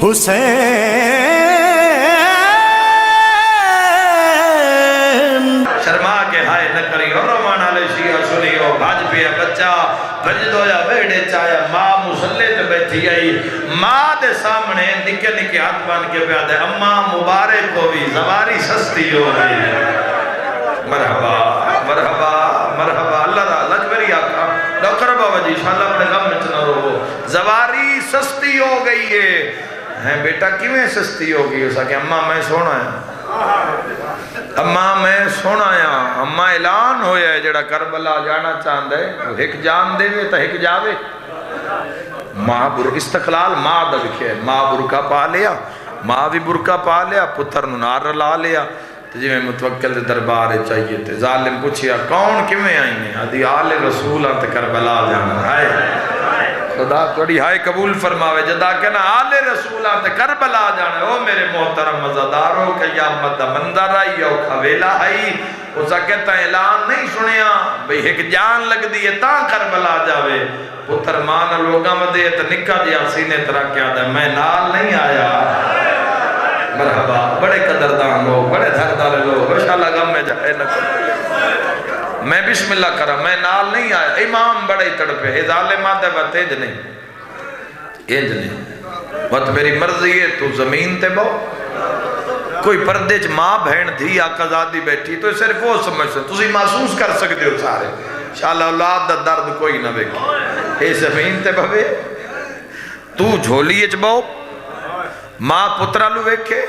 حسین شرما کے ہائے نہ کری اور رومان علی شیعہ سنیو بھاج پیا بچہ بھج دویا بیڑے چایا ماں مسلے تے بیٹھی آئی ماں دے سامنے نکے نکے ہاتھ بان کے پیا دے اماں مبارک ہوئی زواری سستی ہو گئی مرحبا مرحبا مرحبا اللہ را لجبری آقا ڈاکٹر بابا جی انشاءاللہ اپنے غم میں چنہ رو زواری سستی ہو گئی ہے بیٹا کیویں سستی ہو گئی اسا کہ اماں میں سونا ہے اماں میں سونا ہے اماں اعلان ہویا ہے جڑا کربلا جانا چاند ہے ایک جان دے وے تا ایک جاوے ماں استقلال ماں دا لکھے ماں برکا پا لیا ماں بھی برکا پا لیا پتر نار لا لیا تو جی میں متوکل دربار چاہیے تھے ظالم پوچھیا کون کیویں آئی ہیں آدھی آل رسول آتے کربلا جانا ہے خدا توڑی ہائے قبول فرماوے جدا کہنا آل رسول آتے کربلا جانا او میرے محترم مزادارو قیامت مندر آئی او کھویلا آئی اسا کہتا اعلان نہیں سنیا بھئی ایک جان لگ دیئے تاں کربلا جاوے پتر مان لوگاں مدے تو نکا دیا سینے ترہ کیا دے میں نال نہیں آیا مرحبا بڑے قدردان لوگ بڑے دھردار لوگ انشاءاللہ غم میں جائے نہ کرو میں بسم اللہ کرا میں نال نہیں آیا امام بڑے تڑپے ہے ظالمات ہے بات انج نہیں بات میری مرضی ہے تو زمین تے بہو کوئی پردے چ ماں بہن دھی آقا زادی بیٹھی تو صرف وہ سمجھ سکتے تسی محسوس کر سکتے ہو سارے انشاءاللہ اولاد دا درد کوئی نہ بیکھے اے زمین تے بہوے تو جھولی اچ بہو ماں پترہ لو ویکھے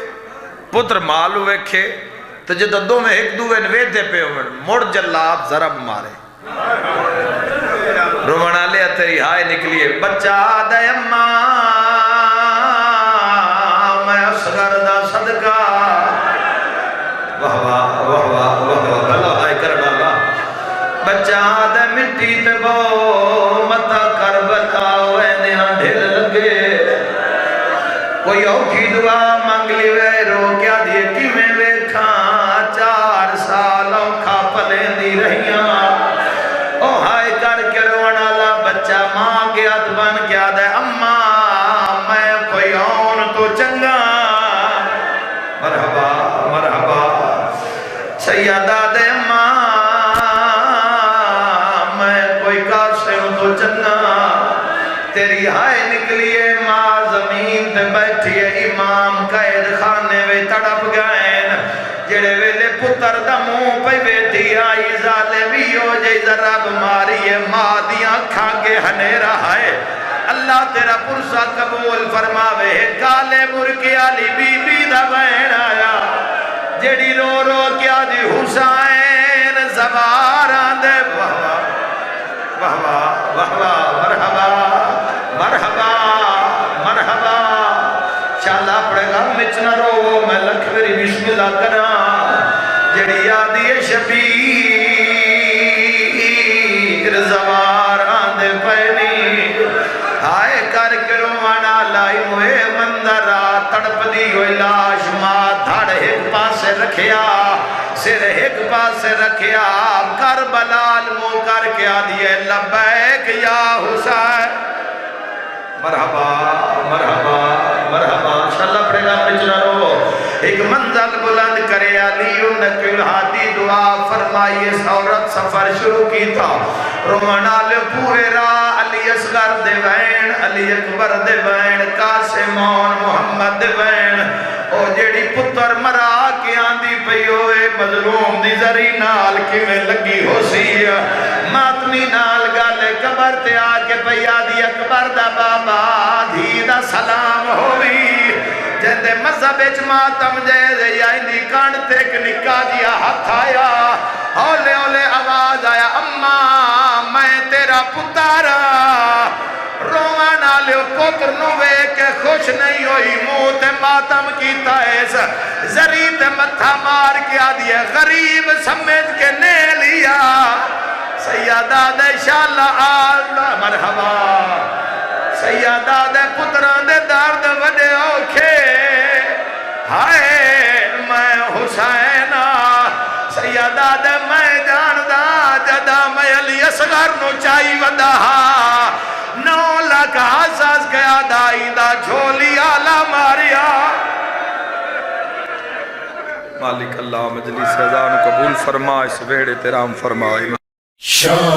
پتر ماں لو ویکھے تو جدہ دو میں ایک دوے نویدے پہ مڑ جلاب ضرب مارے رومانہ لیا تیری ہائے نکلیے بچہ دے اماں میں اصغر دا صدقہ واہ واہ واہ واہ واہ بھلا ہائے کر ڈالا بچہ دے مٹی تے بو متا کربلا ہوئے نیاں ڈھل لگے کوئی اوکھی دعا مانگ لی وے رو کیا دیئے کی میں ویکھاں 4 سال اوکھا پلیں دی رہیاں او ہائے کر کے رونا لا بچہ ماں کے ہاتھ بن کیا دے اماں میں کوئی اون تو چنگا مرحبا مرحبا سیدہ دے اماں میں کوئی قاسم تو چنگا تیری ہائے نکلیے ماں زمین تے بیٹھیے امام قید خانے وے تڑپ گئیں جڑے ویلے پتر دا منہ پہ بیٹھی آئی ظالمی ہو جائی ضرب ماریے ماں دیاں کھا کے ہنیرا ہے اللہ تیرا پرسا قبول فرماوے کالے مرکی علی بی بی دا بین آیا جڑی رو رو کیا دی حسین زباران دے واہ واہ واہ واہ مرحبا مرحبا مرحبا شاءاللہ پڑے گا مچنا رو میں لکھ میری بسم اللہ کرا جڑی یادی شبیر زوار آندے پہنی ہائے کر کے روانا لائی موے مندرہ تڑپ دی ہوئی لاش ماں دھڑ ایک پاسے رکھیا سر ایک پاسے رکھیا کربلال مو کر کے آدھئے لبیک یا حسین مرحبا مرحبا مرحبا انشاءاللہ پڑے گا پچھنا رو ایک منزل بلند کرے علی نقل ہاتھی دعا فرمائیے سورت سفر شروع کی تھا رومانہ لے پورے راہ علی اصغر دے وین علی اکبر دے وین قاسمون محمد دے وین او جیڑی پتر مرا کے آندھی پئی ہوئے مظلوم دی زری نال کی میں لگی ہو سی ماتمی نال گالے قبر تے آکے پئی آدھی اکبر دا بابا دھی دا سلام ہوئی جہدے مذہب اجماعتم جہدے یا اندھی کانڈ تیک نکا دیا ہاتھ آیا اولے اولے آواز آیا اماں میں تیرا پتارا روانا لیو پتر نوے کے خوش نہیں ہوئی موت ماتم کی تائز زرید متھا مار کیا دیا غریب سمجھ کے نے لیا سیدہ دے شاءاللہ آلہ مرحبا سیدہ دے پتران دے درد وڈے اوکھے ہائے میں حسینہ سیدہ دے میں جاندہ جدہ میں علی اصغر نو چائی ودہا 9 لاکھ حساس گیا دائی دا جھولی آلہ مار اللہ مجلس اذان قبول فرما، اس ویڑے تیرام فرما۔ شام